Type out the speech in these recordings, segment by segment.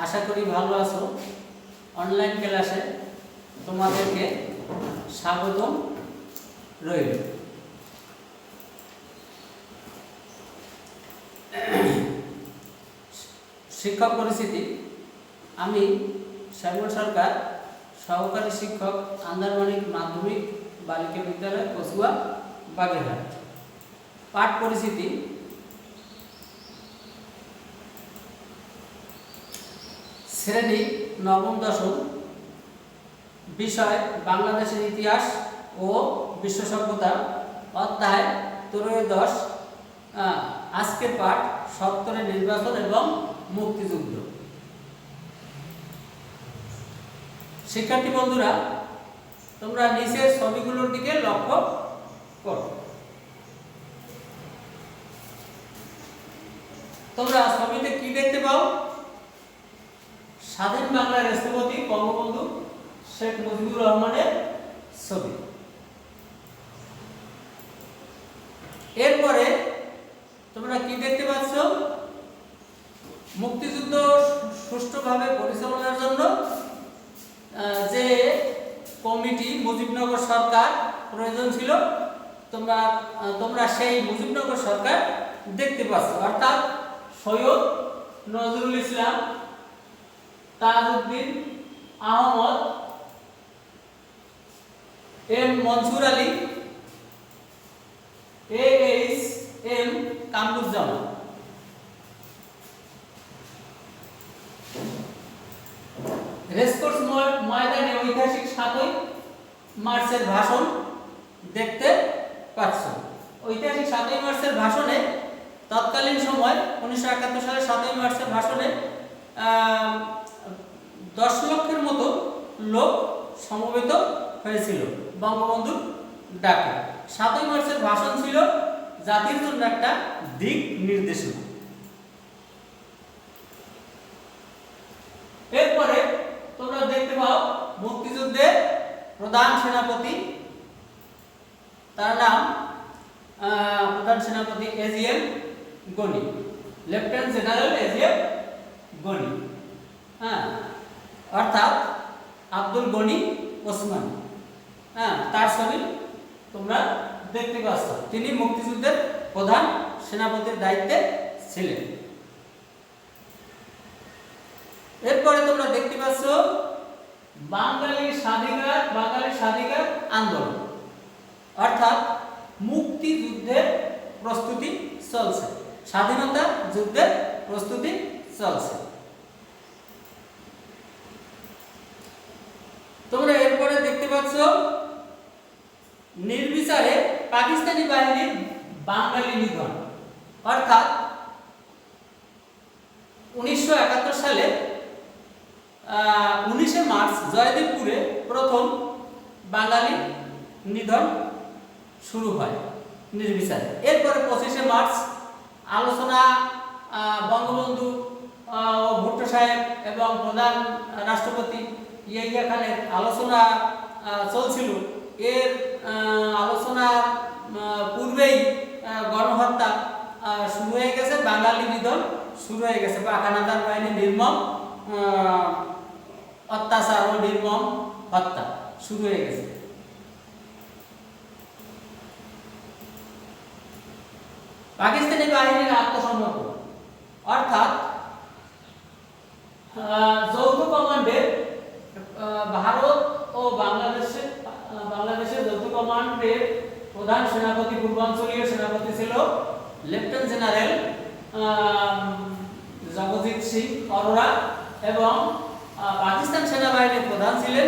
আশা করি ভালো আছো। অনলাইন ক্লাসে তোমাদেরকে স্বাগতম রইল। শিক্ষক পরিস্থিতি, আমি শ্যামল সরকার, সহকারী শিক্ষক, আন্দারমানিক মাধ্যমিক বালিকা বিদ্যালয়, কচুয়া, বাগেরহাট। পাঠ পরিস্থিতি। শ্রেণী নবম দশম, বিষয় বাংলাদেশের ইতিহাস ও বিশ্ব সভ্যতা, অধ্যায় ত্রয়োদশ। আজকের পাঠ সত্তরের নির্বাচন এবং মুক্তিযুদ্ধ। শিক্ষার্থী বন্ধুরা, তোমরা নিচের ছবিগুলোর দিকে লক্ষ্য করো। তোমরা ছবিতে কি দেখতে পাও? স্বাধীন বাংলার রাষ্ট্রপতি বঙ্গবন্ধু শেখ মুজিবুর রহমানের ছবি। এরপরে তোমরা কি দেখতে পাচ্ছ? মুক্তিযুদ্ধ সুষ্ঠুভাবে পরিচালনার জন্য যে কমিটি মুজিবনগর সরকার প্রয়োজন ছিল, তোমরা সেই মুজিবনগর সরকার দেখতে পাচ্ছ, অর্থাৎ Syed Nazrul Islam, Tajuddin Ahmad, M Mansur Ali, M Kamaruzzaman. Racecourse ময়দানে ঐতিহাসিক 7ই মার্চের ভাষণ দেখতে পাচ্ছ। ঐতিহাসিক 7ই মার্চের ভাষণে তৎকালীন সময় 1971 সালের 7ই মার্চের ভাষণে 10 লক্ষের মতো লোক সমবেত হয়েছিল বঙ্গবন্ধুর ডাকে। 7ই মার্চের ভাষণ ছিল জাতির জন্য একটা দিক নির্দেশনা। এরপরে তোমরা দেখতে পাও মুক্তিযুদ্ধের প্রধান সেনাপতি, তার নাম প্রধান সেনাপতি AGM Gani, lieutenant general AGM Gani, অর্থাৎ আব্দুল গনি ওসমানী। তার ছবি তোমরা দেখতে পাচ্ছ। তিনি মুক্তিযুদ্ধের প্রধান সেনাপতির দায়িত্বে ছিলেন। এরপরে তোমরা দেখতে পাচ্ছ বাঙালির স্বাধিকার আন্দোলন, অর্থাৎ মুক্তিযুদ্ধের প্রস্তুতি চলছে, স্বাধীনতা যুদ্ধের প্রস্তুতি চলছে। তোমরা এরপরে দেখতে পাচ্ছ নির্বিচারে পাকিস্তানি বাহিনীর বাঙালি নিধন, অর্থাৎ 1971 সালে 19শে মার্চ জয়দেবপুরে প্রথম বাঙালি নিধন শুরু হয় নির্বিচারে। এরপরে 25শে মার্চ আলোচনা, বঙ্গবন্ধু ও ভুট্টো সাহেব এবং প্রধান রাষ্ট্রপতি ইয়াহিয়া খানের আলোচনা চলছিল। এর আলোচনার পূর্বেই গণহত্যা শুরু হয়ে গেছে, বাঙালি নিধন শুরু হয়ে গেছে। পাক হানাদার বাহিনীর নির্মম অত্যাচার ও নির্মম হত্যা শুরু হয়ে গেছে। পাকিস্তানি বাহিনীর আত্মসমর্পণ, অর্থাৎ যৌথ কমান্ডের ভারত ও বাংলাদেশের যৌথ কমান্ডের প্রধান সেনাপতি, পূর্বাঞ্চলীয় সেনাপতি ছিল লেফটেন্যান্ট জেনারেল জগজিৎ সিং অরোরা এবং পাকিস্তান সেনাবাহিনীর প্রধান ছিলেন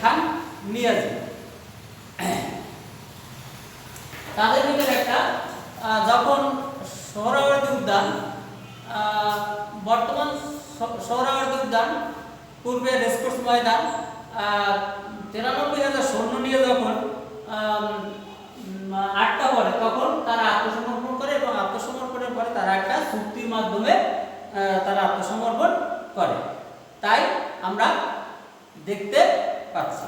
খান নিয়াজি। তাদের ভিতরে একটা যখন সোহরাওয়ার্দী উদ্যান, বর্তমান সোহরাওয়ার্দী উদ্যান, পূর্বে রেসকোর্স ময়দান, 93,000 সৈন্য নিয়ে যখন আটকা পড়ে, তখন তারা আত্মসমর্পণ করে এবং আত্মসমর্পণের পরে তারা একটা চুক্তির মাধ্যমে তারা আত্মসমর্পণ করে। তাই আমরা দেখতে পাচ্ছি।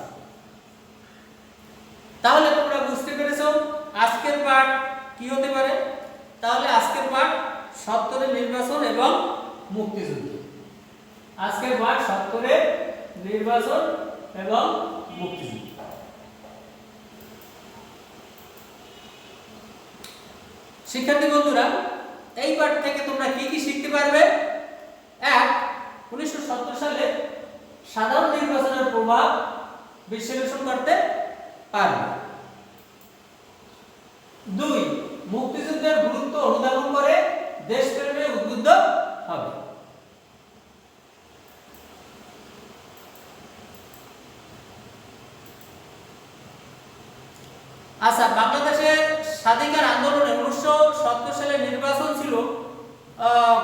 তাহলে তোমরা বুঝতে পেরেছো আজকের পাঠ কি হতে পারে? তাহলে আজকের পাঠ 70-এর নির্বাচন এবং মুক্তিযুদ্ধ। আজকের পাঠ 70-এর নির্বাচন এবং মুক্তিযুদ্ধ। শিক্ষার্থী বন্ধুরা, এই পাঠ থেকে তোমরা কি কি শিখতে পারবে? 1. 1970 সালে সাধারণ নির্বাচনের প্রভাব বিশ্লেষণ করতে পারবে। 2. মুক্তিযুদ্ধের গুরুত্ব অনুধাবন করে দেশপ্রেমে উদ্বুদ্ধ হবে। আচ্ছা, বাংলাদেশের স্বাধিকার আন্দোলনে 1970 সালের নির্বাচন ছিল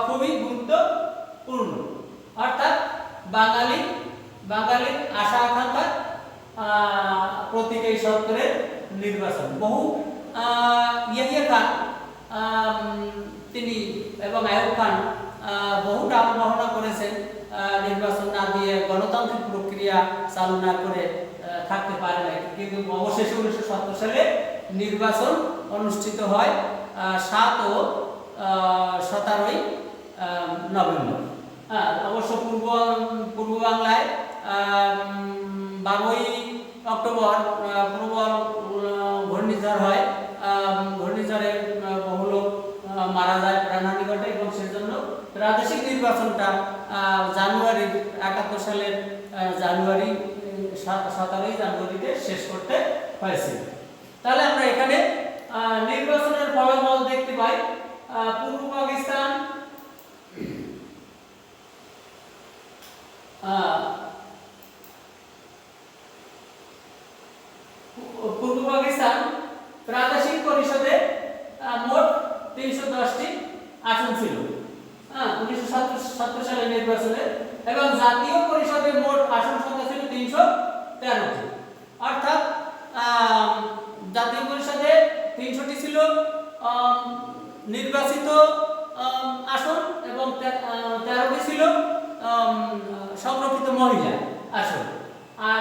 খুবই গুরুত্বপূর্ণ। অর্থাৎ বাঙালির আশা আকাঙ্ক্ষার প্রতীক এই 70-এর নির্বাচন। বহু ইয়াহিয়া খান তিনি এবং আইয়ুব খান বহু টালবাহানা করেছেন, নির্বাচন না দিয়ে গণতান্ত্রিক প্রক্রিয়া চালু না করে থাকতে পারে না, কিন্তু অবশেষে 1970 সালে নির্বাচন অনুষ্ঠিত হয় 7 ও 17 নভেম্বর। অবশ্য পূর্ব বাংলায় 12 অক্টোবর প্রবল ঘূর্ণিঝড় হয়। ঘূর্ণিঝড়ে বহু লোক মারা যায়, প্রাণহানি ঘটে, এবং সেজন্য প্রাদেশিক নির্বাচনটা জানুয়ারি 71 সালের 17 জানুয়ারিতে শেষ করতে হয়েছিল। তাহলে আমরা এখানে নির্বাচনের ফলাফল দেখতে পাই। পূর্ব পাকিস্তান প্রাদেশিক পরিষদে মোট 310টি আসন ছিল 1970 সালের নির্বাচনে, এবং জাতীয় পরিষদে মোট আসন সংখ্যা ছিল 313টি। অর্থাৎ জাতীয় পরিষদে 300টি ছিল নির্বাচিত আসন এবং 13টি ছিল সংরক্ষিত মহিলা আসন। আর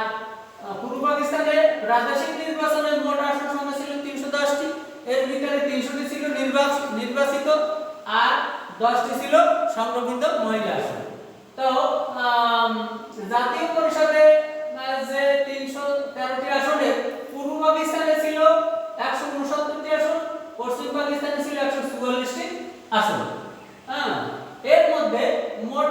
পূর্ব পাকিস্তানে প্রাদেশিক নির্বাচনের মোট আসন সংখ্যা ছিল 310টি। এর ভিতরে 300টি ছিল নির্বাচিত আর 10টি ছিল সংরক্ষিত মহিলা আসন। তো জাতীয় পরিষদে যে 313টি আসনে পূর্ব পাকিস্তানে ছিল 169টি আসন, পশ্চিম পাকিস্তানে ছিল 144টি আসন। এর মধ্যে মোট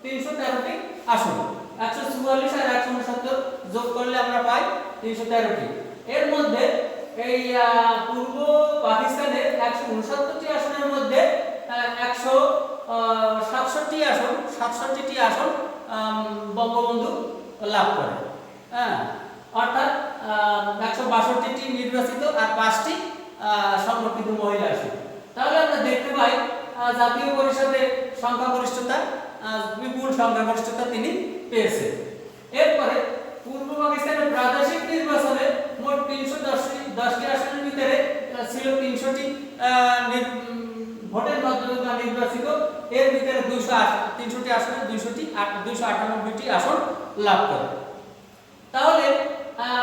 313টি আসন, 144 আর 169 যোগ করলে আমরা পাই 313টি। এর মধ্যে এই পূর্ব পাকিস্তানের 169টি আসনের মধ্যে 167টি আসন বঙ্গবন্ধু লাভ করে। অর্থাৎ 162টি নির্বাচিত আর 5টি সংরক্ষিত মহিলা আসন। তাহলে আমরা দেখতে পাই জাতীয় পরিষদে সংখ্যাগরিষ্ঠতা, বিপুল সংখ্যাগরিষ্ঠতা তিনি পেয়েছেন। এরপরে পূর্ব পাকিস্তানের প্রাদেশিক নির্বাচনে মোট 310টি আসনের ভিতরে ছিল 300টি ভোটের মাধ্যমে নির্বাচিত। এর ভিতরে 300টি আসনে 298টি আসন লাভ করে। তাহলে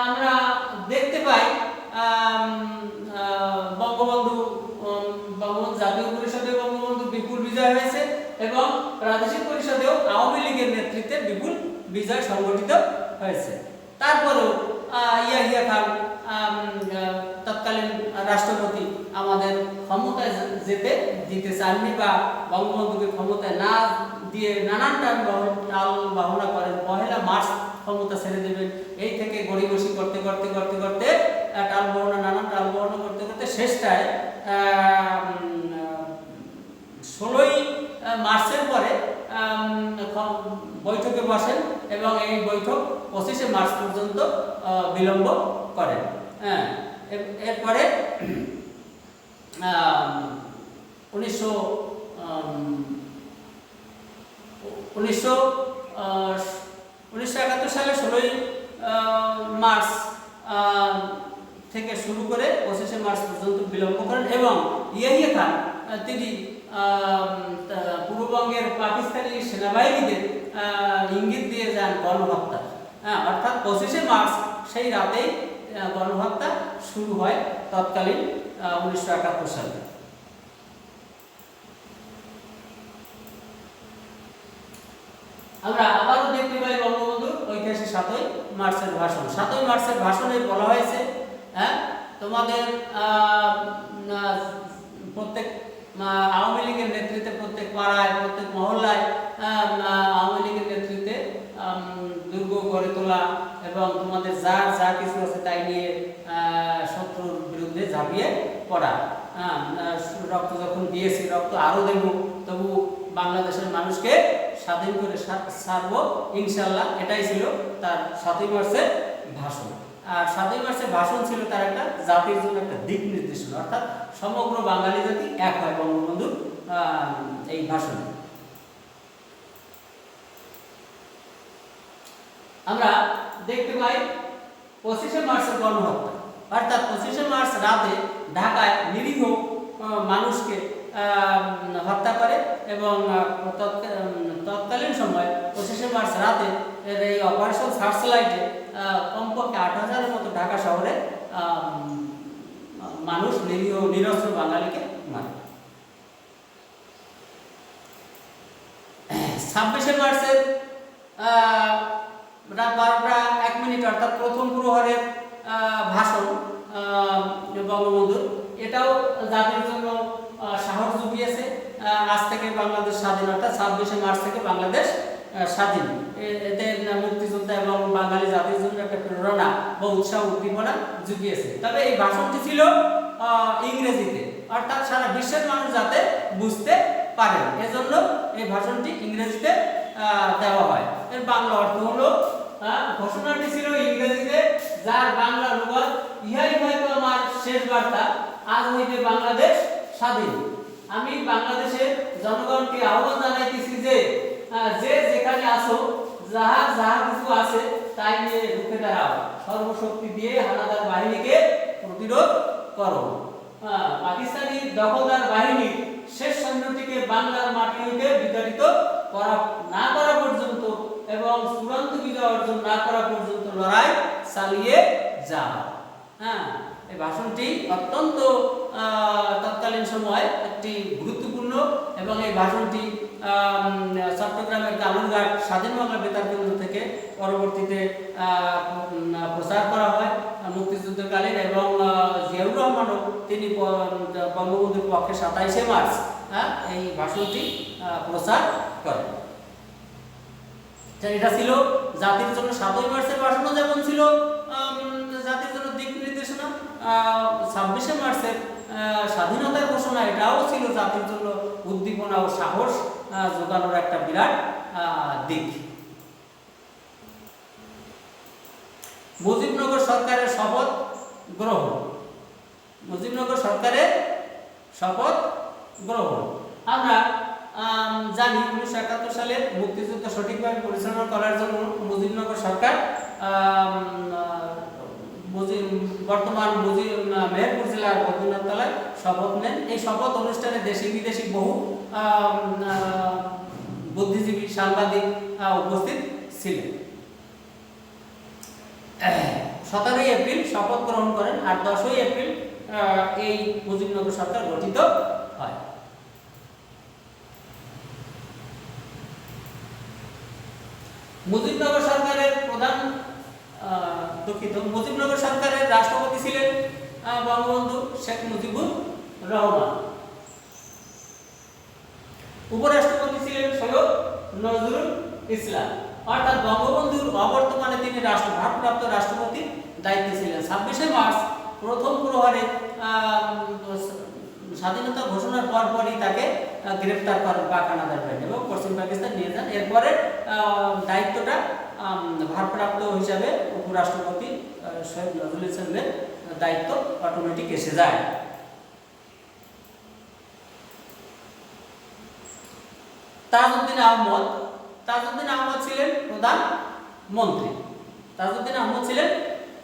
আমরা দেখতে পাই বঙ্গবন্ধু জাতীয় পরিষদে বঙ্গবন্ধু বিপুল বিজয় হয়েছে, এবং প্রাদেশিক পরিষদেও আওয়ামী লীগের নেতৃত্বে বিপুল বিজয় সংগঠিত হয়েছে। তারপরেও ইয়াহিয়া খান তৎকালীন রাষ্ট্রপতি আমাদের ক্ষমতায় যেতে দিতে চাননি, বা বঙ্গবন্ধুকে ক্ষমতায় না দিয়ে নানান টাল বাহনা করেন। 1 মার্চ ক্ষমতা ছেড়ে দেবেন, এই থেকে গড়িমসি করতে করতে করতে করতে নানান টাল বাহনা করতে করতে শেষটায় 16 মার্চের পরে বৈঠকে বসেন, এবং এই বৈঠক 25 মার্চ পর্যন্ত বিলম্ব করেন। এরপরে 1971 সালে 16 মার্চ থেকে শুরু করে 25 মার্চ পর্যন্ত বিলম্ব করেন, এবং ইয়াহিয়া খান তিনি পূর্ববঙ্গের পাকিস্তানি সেনাবাহিনীদের ইঙ্গিত দিয়ে যান গণহত্যা। অর্থাৎ 25 মার্চ সেই রাতেই গণহত্যা শুরু হয় তৎকালীন 1971 সালে। আমরা আবারও দেখতে পাই বঙ্গবন্ধুর ঐতিহাসিক 7ই মার্চের ভাষণ। 7ই মার্চের ভাষণে বলা হয়েছে, হ্যাঁ, তোমাদের প্রত্যেক আওয়ামী লীগের নেতৃত্বে প্রত্যেক পাড়ায় প্রত্যেক মহল্লায় আওয়ামী লীগের নেতৃত্বে দুর্গ গড়ে তোলা এবং তোমাদের যা কিছু আছে তাই নিয়ে শত্রুর বিরুদ্ধে ঝাঁপিয়ে পড়া। রক্ত যখন দিয়েছি, রক্ত আরও দেব, তবু বাংলাদেশের মানুষকে স্বাধীন করে ছাড়বো ইনশাল্লাহ। এটাই ছিল তার 7ই মার্চের ভাষণ। আর 7ই মার্চের ভাষণ ছিল তার একটা জাতির জন্য একটা দিক নির্দেশনা, অর্থাৎ সমগ্র বাঙালি জাতি এক হয় বঙ্গবন্ধুর এই ভাষণে। আমরা দেখতে পাই 25শে মার্চের গণহত্যা, অর্থাৎ 25শে মার্চ রাতে ঢাকায় নিরীহ মানুষকে হত্যা করে এবং তৎকালীন সময় 25শে মার্চ রাতে এই অপারেশন সার্চলাইটে কমপক্ষে 8,000-এর মতো ঢাকা শহরে মানুষ নিরীহ নিরস্ত্র বাঙালিকে মারে। 26শে মার্চের রাত 12:01 অর্থাৎ প্রথম প্রহরের ভাষণ বঙ্গবন্ধুর, এটাও জাতির জন্য সাহস জুগিয়েছে। আজ থেকে বাংলাদেশ স্বাধীন, অর্থাৎ 26শে মার্চ থেকে বাংলাদেশ স্বাধীন। এতে মুক্তিযোদ্ধা এবং বাঙালি জাতির জন্য একটা প্রেরণা বা উৎসাহ উদ্দীপনা জুগিয়েছে। তবে এই ভাষণটি ছিল ইংরেজিতে, অর্থাৎ সারা বিশ্বের মানুষ যাতে বুঝতে পারে, এজন্য এই ভাষণটি ইংরেজিতে দেওয়া হয়। এর বাংলা অর্থ হলো, ঘোষণাটি ছিল ইংরেজিতে, যার বাংলা অনুবাদ, ইহাই হয়তো আমার শেষ বার্তা, আজ হইতে বাংলাদেশ স্বাধীন। আমি বাংলাদেশের জনগণকে আহ্বান জানাইতেছি যে যেখানে আসো, যাহা কিছু আছে তাই নিয়ে রুখে দাঁড়াও, সর্বশক্তি দিয়ে হানাদার বাহিনীকে প্রতিরোধ করো। পাকিস্তানি দখলদার বাহিনীর শেষ সৈন্যটিকে বাংলার মাটি হইতে বিতাড়িত না করা পর্যন্ত এবং চূড়ান্ত বিজয় অর্জন না করা পর্যন্ত লড়াই চালিয়ে যাও। এই ভাষণটি অত্যন্ত তৎকালীন সময় একটি গুরুত্বপূর্ণ এবং এই ভাষণটি চট্টগ্রামের কালুরঘাট স্বাধীন বাংলা বেতার কেন্দ্র থেকে পরবর্তীতে প্রচার করা হয় মুক্তিযুদ্ধকালীন, এবং জিয়াউর রহমানও তিনি বঙ্গবন্ধুর পক্ষে 27শে মার্চ এই ভাষণটি প্রচার করেন। এটা ছিল জাতির জন্য 7ই মার্চের ভাষণও যেমন ছিল জাতির জন্য দিক নির্দেশনা, 26শে মার্চের স্বাধীনতার ঘোষণা এটাও ছিল জাতির জন্য উদ্দীপনা ও সাহস যোগানোর একটা বিরাট দিক। মুজিবনগর সরকারের শপথ গ্রহণ। মুজিবনগর সরকারের শপথ গ্রহণ আমরা জানি 1971 সালে মুক্তিযুদ্ধ সঠিকভাবে পরিচালনা করার জন্য মুজিবনগর সরকার বর্তমান মেহেরপুর জেলার বদ্রীনাথতলায় শপথ নেন। এই শপথ অনুষ্ঠানে দেশি বিদেশি বহু বুদ্ধিজীবী সাংবাদিক উপস্থিত ছিলেন। 17ই এপ্রিল শপথ গ্রহণ করেন আর 10ই এপ্রিল এই মুজিবনগর সরকার গঠিত হয়। মুজিবনগর সরকারের প্রধান মুজিবনগর সরকারের রাষ্ট্রপতি ছিলেন বঙ্গবন্ধু শেখ মুজিবুর রহমান। উপরাষ্ট্রপতি ছিলেন সৈয়দ নজরুল ইসলাম। অর্থাৎ বঙ্গবন্ধুর অবর্তমানে তিনি ভারপ্রাপ্ত রাষ্ট্রপতির দায়িত্বে ছিলেন। 26শে মার্চ প্রথম প্রহরে স্বাধীনতা ঘোষণার পরপরই তাকে গ্রেফতার করেন পাক হানাদার বাহিনী এবং পশ্চিম পাকিস্তান নিয়ে যান। এরপরে দায়িত্বটা ভারপ্রাপ্ত হিসাবে উপরাষ্ট্রপতি সৈয়দ নজরুল ইসলামের দায়িত্ব অটোমেটিক এসে যায়। তাজউদ্দিন আহমদ ছিলেন প্রধানমন্ত্রী। তাজউদ্দিন আহমদ ছিলেন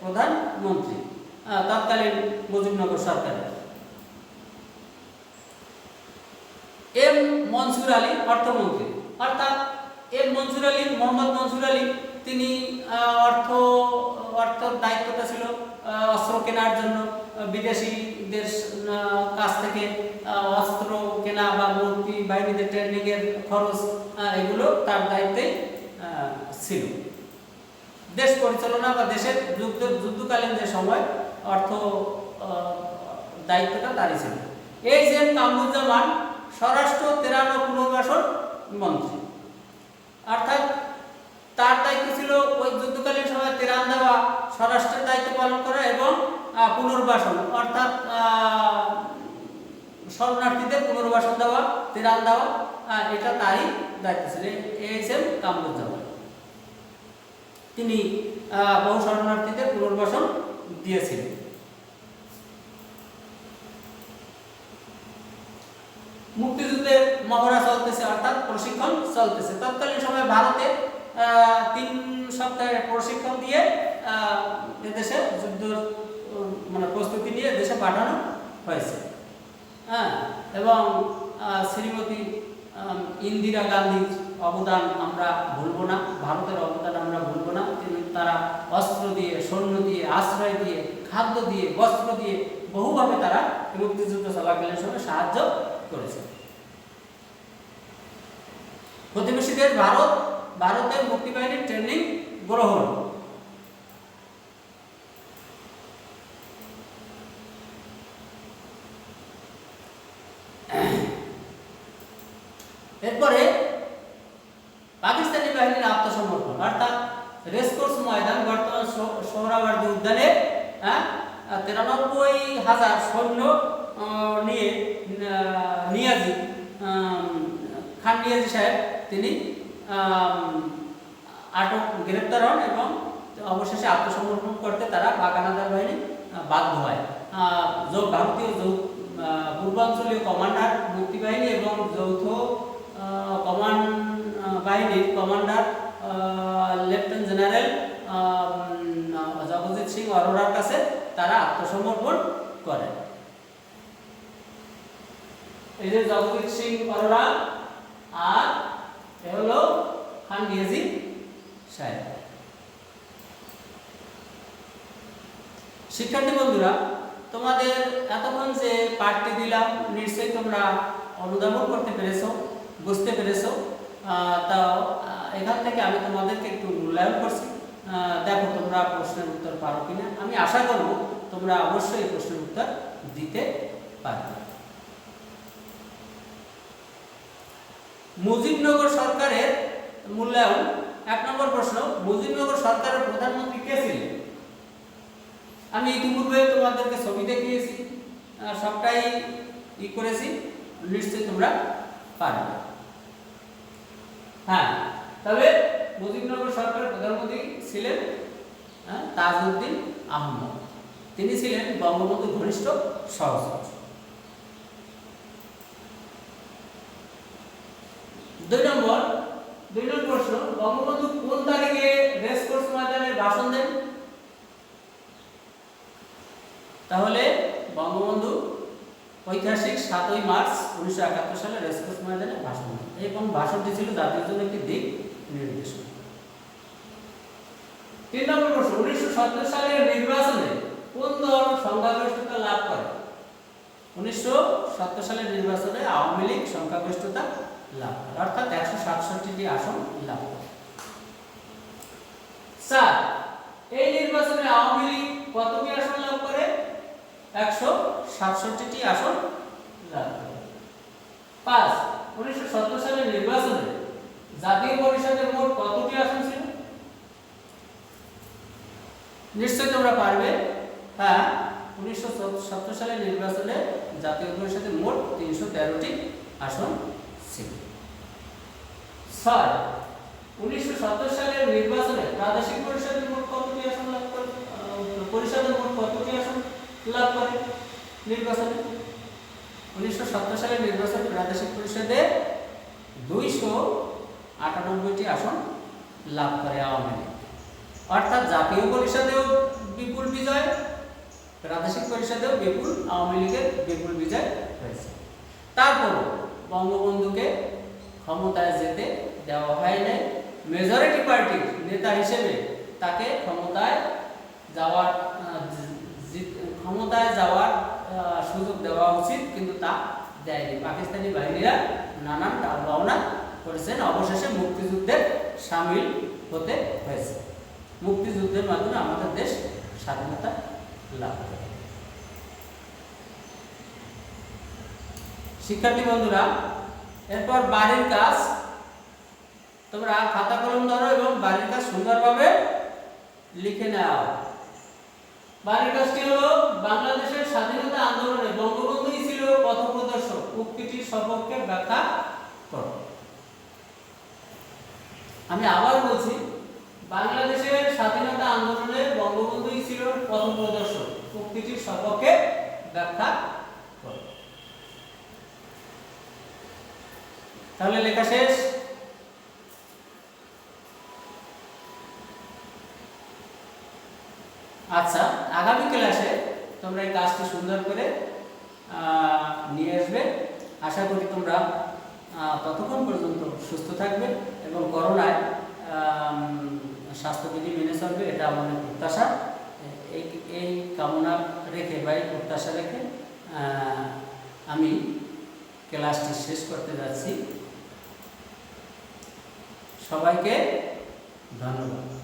প্রধানমন্ত্রী তৎকালীন মুজিবনগর সরকারের। এম মনসুর আলী অর্থমন্ত্রী, অর্থাৎ মোহাম্মদ মনসুর আলী তিনি অর্থ দায়িত্বটা ছিল অস্ত্র কেনার জন্য, বিদেশিদের কাছ থেকে অস্ত্র কেনা বা মুক্তি বাহিনীদের ট্রেনিং এর খরচ এগুলো তার দায়িত্বে ছিল। দেশ পরিচালনা বা দেশের যুদ্ধকালীন যে সময় অর্থ দায়িত্বটা তারই ছিল। এইচ.এম. কামরুজ্জামান স্বরাষ্ট্র, ত্রাণ ও পুনর্বাসন মন্ত্রী, অর্থাৎ তার দায়িত্ব ছিল ওই যুদ্ধকালীন সময় ত্রাণ দেওয়া, স্বরাষ্ট্রের দায়িত্ব পালন করা এবং পুনর্বাসন অর্থাৎ শরণার্থীদের পুনর্বাসন দেওয়া, ত্রাণ দেওয়া, এটা তারই দায়িত্ব ছিল। এইচ.এম. কামরুজ্জামান তিনি বহু শরণার্থীদের পুনর্বাসন দিয়েছিলেন। মুক্তিযুদ্ধের মহড়া চলতেছে, অর্থাৎ প্রশিক্ষণ চলতেছে। তৎকালীন সময়ে ভারতে 3 সপ্তাহের প্রশিক্ষণ দিয়ে এদেশে যুদ্ধ মানে প্রস্তুতি নিয়ে দেশে পাঠানো হয়েছে। এবং শ্রীমতী ইন্দিরা গান্ধীর অবদান আমরা ভুলবো না, ভারতের অবদান আমরা ভুলবো না। তারা অস্ত্র দিয়ে, সৈন্য দিয়ে, আশ্রয় দিয়ে, খাদ্য দিয়ে, বস্ত্র দিয়ে বহুভাবে তারা মুক্তিযুদ্ধ চলাকালীন সময় সাহায্য করেছে। প্রতিবেশী দেশ ভারতের মুক্তিবাহিনীর ট্রেনিং গ্রহণ। এরপরে পাকিস্তানি বাহিনীর আত্মসমর্পণ, অর্থাৎ রেসকোর্স ময়দান বর্তমান সোহরাওয়ার্দী উদ্যানে 93,000 সৈন্য নিয়ে নিয়াজি খান নিয়াজি সাহেব তিনি গ্রেপ্তার হন এবং অবশেষে আত্মসমর্পণ করতে তারা পাকানাদার বাহিনী বাধ্য হয়। ভারতীয় পূর্বাঞ্চলীয় কমান্ডার মুক্তিবাহিনী এবং যৌথ কমান্ড বাহিনীর commander lieutenant general Jagjit Singh অরোরার কাছে তারা আত্মসমর্পণ করে। এই যে জগজিৎ সিং অরোরা আর এ হলো খান নিয়াজি সাহেব। শিক্ষার্থী বন্ধুরা, তোমাদের এতক্ষণ যে পাঠটি দিলাম নিশ্চয়ই তোমরা অনুধাবন করতে পেরেছো, বুঝতে পেরেছো। তা এখান থেকে আমি তোমাদেরকে একটু মূল্যায়ন করছি। দেখো তোমরা প্রশ্নের উত্তর পারো কিনা। আমি আশা করব তোমরা অবশ্যই এই প্রশ্নের উত্তর দিতে পারবে। মুজিবনগর সরকারের মূল্যায়ন। 1 নম্বর প্রশ্ন, মুজিবনগর সরকারের প্রধানমন্ত্রী কে ছিলেন? আমি ইতিপূর্বে তোমাদেরকে ছবি দেখিয়েছি, সবটাই করেছি, নিশ্চয়ই তোমরা পারবে। হ্যাঁ, তবে মুজিবনগর সরকারের প্রধানমন্ত্রী ছিলেন তাজউদ্দিন আহমদ। তিনি ছিলেন বঙ্গবন্ধুর ঘনিষ্ঠ সহচর। 2 নম্বর প্রশ্ন, বঙ্গবন্ধু কোন তারিখে রেসকোর্স ময়দানে ভাষণ দেন? তাহলে বঙ্গবন্ধু ঐতিহাসিক 7ই মার্চ 1971 সালে রেসকোর্স ময়দানে ভাষণ দেন এবং ভাষণটি ছিল জাতির জন্য একটি দিক নির্দেশনা। 3 নম্বর প্রশ্ন, 1970 সালের নির্বাচনে কোন দল সংখ্যাগরিষ্ঠতা লাভ করে? 1970 সালের নির্বাচনে আওয়ামী লীগ সংখ্যাগরিষ্ঠতা লাভ করে, অর্থাৎ 167টি আসন লাভ করে। 4, এই নির্বাচনে আওয়ামী লীগ কতটি আসন লাভ করে? 167টি আসন লাভ করে। 5, 1970 সালের নির্বাচনে জাতীয় পরিষদের মোট কতটি আসন ছিল? নিশ্চয়ই তোমরা পারবে। হ্যাঁ, 1970 সালের নির্বাচনে জাতীয় পরিষদের মোট 313টি আসন ছিল। 6, 1970 সালের নির্বাচনে প্রাদেশিক পরিষদের মোট কতটি আসন লাভ করে? পরিষদের মোট কতটি আসন লাভ করে নির্বাচনে? 1970 সালের নির্বাচনে প্রাদেশিক পরিষদে 298টি আসন লাভ করে আওয়ামী লীগ, অর্থাৎ জাতীয় পরিষদেও বিপুল বিজয়, প্রাদেশিক পরিষদেও বিপুল আওয়ামী লীগের বিপুল বিজয় হয়েছে। তারপর বঙ্গবন্ধুকে ক্ষমতায় যেতে দেওয়া হয় নাই। মেজরিটি পার্টির নেতা হিসেবে তাকে ক্ষমতায় যাওয়ার সুযোগ দেওয়া উচিত, কিন্তু তা দেয়নি। পাকিস্তানি বাহিনীরা নানান রওনা করেছেন। অবশেষে মুক্তিযুদ্ধের সামিল হতে হয়েছে। মুক্তিযুদ্ধের মাধ্যমে আমাদের দেশ স্বাধীনতা লাভ করে। শিক্ষার্থী বন্ধুরা, এরপর বাড়ির কাজ, তোমরা খাতা কলম ধরো এবং বাড়ির কাজ সুন্দরভাবে লিখে নাও। বাড়ির কাজটি হলো, বাংলাদেশের স্বাধীনতা আন্দোলনে বঙ্গবন্ধুই ছিল পথপ্রদর্শক, উক্তিটির সপক্ষে ব্যাখ্যা করো। আমি আবার বলছি, বাংলাদেশের স্বাধীনতা আন্দোলনে বঙ্গবন্ধুই ছিল পথপ্রদর্শক, উক্তিটির সপক্ষে ব্যাখ্যা করো। তাহলে লেখা শেষ। আচ্ছা, আগামী ক্লাসে তোমরা এই কাজটি সুন্দর করে নিয়ে আসবে। আশা করি তোমরা ততক্ষণ পর্যন্ত সুস্থ থাকবে এবং করোনায় স্বাস্থ্যবিধি মেনে চলবে, এটা আমাদের প্রত্যাশা। এই কামনা রেখে বা এই প্রত্যাশা রেখে আমি ক্লাসটি শেষ করতে যাচ্ছি। সবাইকে ধন্যবাদ।